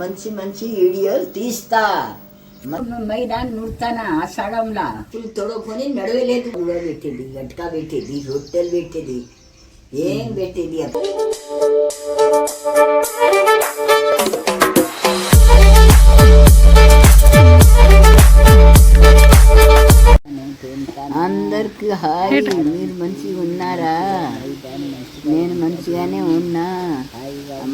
మంచి మంచి వీడియోలు తీస్తా. మైదాన్ నుడతానా ఆషాఢంలా పులు తొడకొని నడవలేదు. కూడా పెట్టేది, గట్కా పెట్టేది, రొట్టెలు పెట్టేది, ఏం పెట్టేది. అందరికి హాయ్. మీరు మంచిగా ఉన్నారా? నేను మంచిగానే ఉన్నా.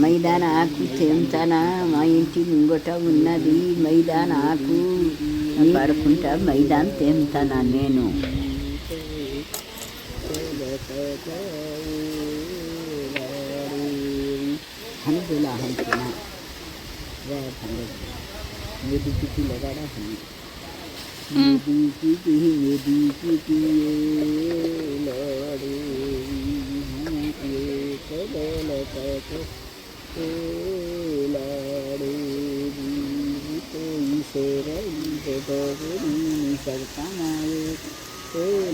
మైదాన ఆకు తెంతానా? మా ఇంటి ముంగట ఉన్నది మైదాన ఆకు. పడుకుంటా మైదాన్ తెంతానా నేను. హందులా హంతునా मेरी किटी लगा रहा है मेरी किटी लड़ी हम एक बोल के लड़ी कोई से रही तो गोरी सकता नाये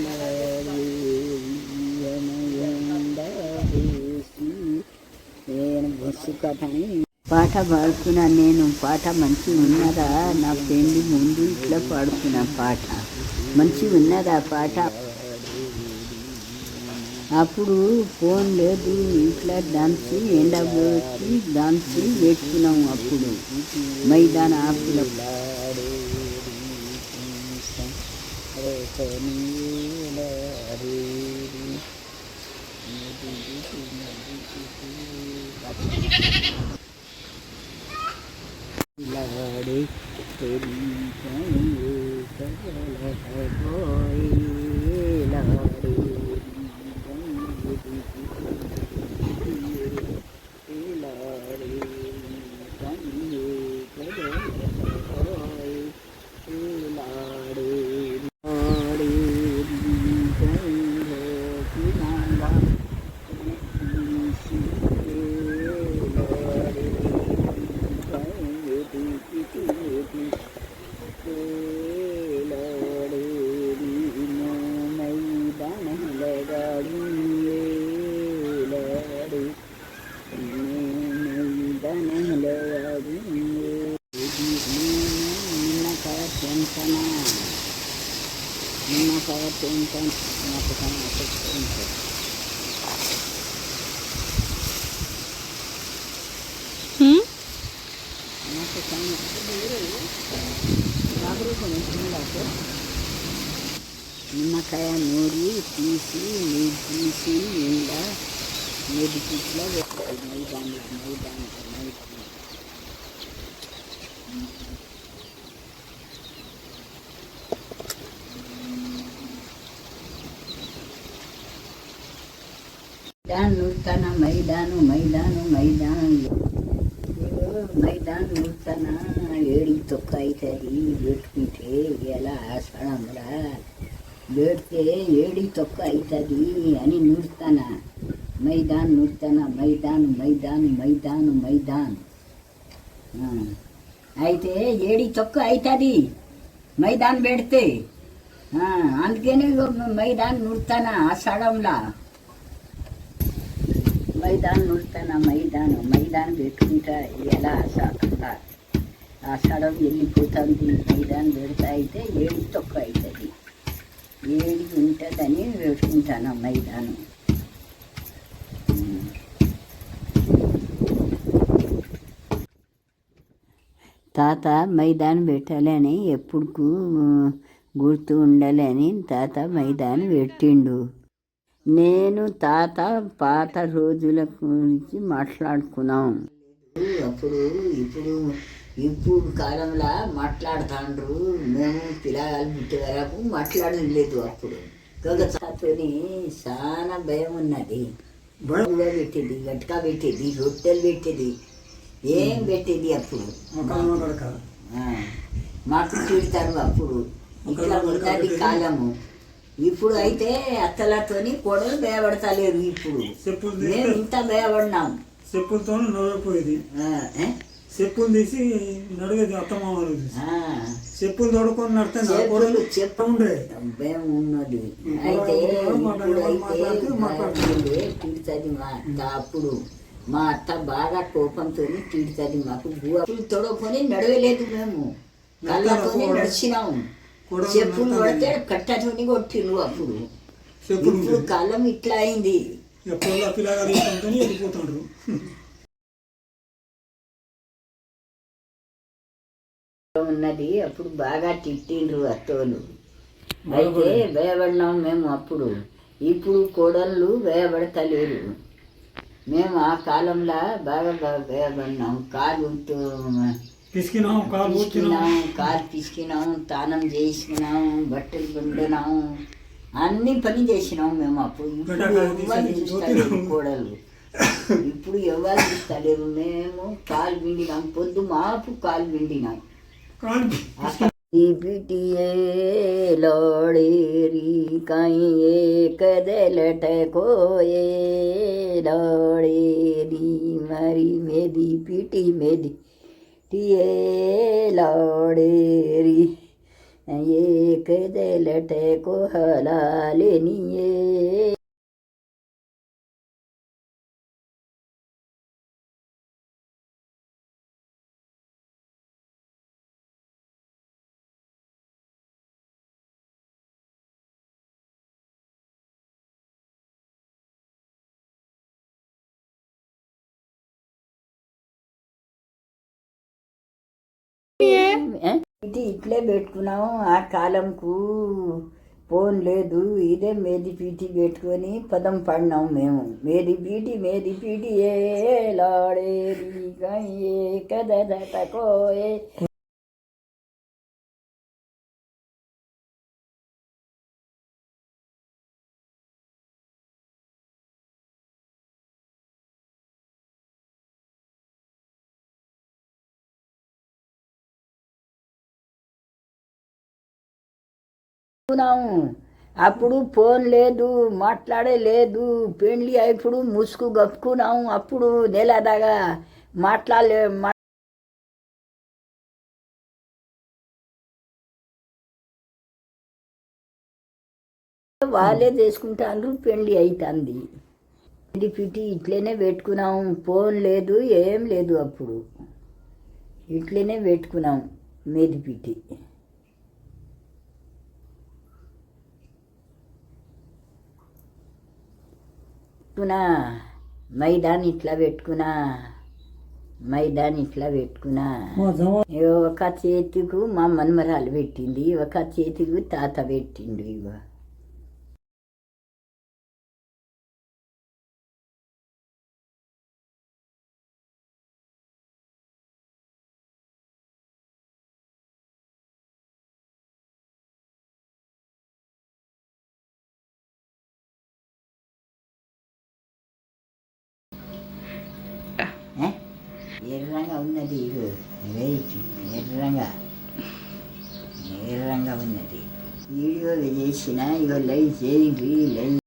लड़ी हम यंदा देसी నేను బస్సు కథని పాట పాడుతున్నా. నేను పాట మంచిగా ఉన్నదా? నా పెళ్లి ముందు ఇట్లా పాడుతున్నా. పాట మంచిగా ఉన్నదా? పాట అప్పుడు ఫోన్ లేదు, ఇట్లా డాన్స్ ఎండబోసి డాన్స్ పెట్టుకున్నాము. అప్పుడు మైదాన ఆకుల लाड़े तेरी लाड़े నిమ్మకాయ నూరి తీసి నీరు తీసి ఇలా మెడికిట్లో పెట్టాలి. మైదానికి నూర్తన మైదాను మైదాను మైదాను మైదాన్ నూర్తన ఏడికి తొక్క అవుతుంది. పెట్టుకుంటే ఎలా ఆషాఢంలా పెడితే ఏడికి తొక్క అవుతుంది అని నూర్తన. మైదాన్ నూర్తన మైదాన్ మైదాన్ మైదాన్ మైదాన్ అయితే ఏడికి తొక్క అవుతుంది మైదాన్ పెడితే. అందుకనే మైదాన్ నూర్తన ఆషాఢంలా. మైదాన్ నూర్తన మైదాను మైదాన్ పెట్టుకుంటా. ఎలా ఆషాఢం వెళ్ళిపోతుంది. మైదాన్ పెడతా అయితే ఏడి తొక్క అవుతుంది. ఏడి ఉంటుందని పెట్టుకుంటాను మైదాను. తాత మైదాన్ పెట్టాలని ఎప్పుడు గుర్తు ఉండాలని తాత మైదాన్ పెట్టిండు. నేను తాత పాత రోజుల గురించి మాట్లాడుకున్నాం. అప్పుడు ఇప్పుడు కాలంలో మాట్లాడుతాండ్రు. మేము పిల్లలు పుట్టే వరకు మాట్లాడలేదు. అప్పుడు గగతోని చాలా భయం ఉన్నది. కూడా పెట్టేది, గట్కా పెట్టేది, రొట్టెలు పెట్టేది, ఏం పెట్టేది. అప్పుడు మాకు తిడతారు. అప్పుడు ఇట్లా ఉన్నది కాలము. ఇప్పుడు అయితే అత్తలతోని కోడలు భయపడతలేరు. ఇప్పుడు మేము ఇంత భయపడినాం. చెప్పులతో నడవపోయేది, చెప్పులు తీసి నడిగేది అత్తమ్మ. చెప్పులు తోడుకొని నడితే చెప్పుండే భయం ఉన్నది. అయితే తిడుతుంది మా అత్త. అప్పుడు మా అత్త బాగా కోపంతో తిడుతుంది మాకు బువ్వలు తొడకొని నడవలేదు మేము కళ్ళతోనే నడిచినాము చెప్పులు కొడితే కట్టతోని కొట్టిండ్రు అప్పుడు ఇప్పుడు కాలం ఇట్లా అయింది వెళ్ళిపోతుండ్రు ఉన్నది అప్పుడు బాగా తిట్టిండ్రు అత్తోళ్ళు అయితే భయపడినాం మేము అప్పుడు ఇప్పుడు కోడళ్ళు భయపడతలేరు మేము ఆ కాలంలో బాగా భయపడినాం కాలు పిసికినాం కాలు పిసికినాం తానం చేసినాం బట్టలు పిండినాం అన్ని పని చేసినాం మేము అప్పుడు ఇప్పుడు ఎవరు చూస్తలేరు కోడలు ఇప్పుడు ఎవరు చూస్తలేరు మేము కాలు పిండినాం పొద్దు మాపు కాలు పిండినాం पिटिए लौड़ेरी कहीं एक दलट कोए लौड़ेरी मरी मेदी पीटी मेदी टिए लौड़ेरी एक दलट को हला लेनिए ఇది ఇట్లే పెట్టుకున్నాము ఆ కాలంకు ఫోన్ లేదు ఇదే మేది పీటి పెట్టుకొని పదం పడినాం మేము మేది పీటి ఏ లాడేది ఏ కదకోయే అప్పుడు ఫోన్ లేదు మాట్లాడే లేదు పెండ్లి ఇప్పుడు ముసుగు కప్పుకున్నాము అప్పుడు నెల దాకా మాట్లాడలే వాళ్ళే చేసుకుంటారు పెండ్లి అవుతుంది పిటి ఇట్లనే పెట్టుకున్నాము ఫోన్ లేదు ఏం లేదు అప్పుడు ఇట్లనే పెట్టుకున్నాం మేదిపిటి మైదాన్ ఇట్లా పెట్టుకున్నా ఒక చేతికు మా మన్మరాలు పెట్టింది ఒక చేతికి తాత పెట్టిండు ఇగో ఎర్రంగా ఉన్నది ఎర్రంగా ఉన్నది వీడియో చేసిన ఇగో లైక్ చేయండి లైక్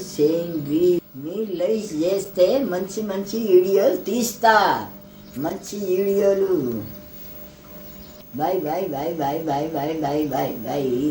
చేయండి మీరు లైక్ చేస్తే మంచి మంచి వీడియోలు తీస్తా మంచి వీడియోలు Bye bye bye bye bye bye bye bye bye.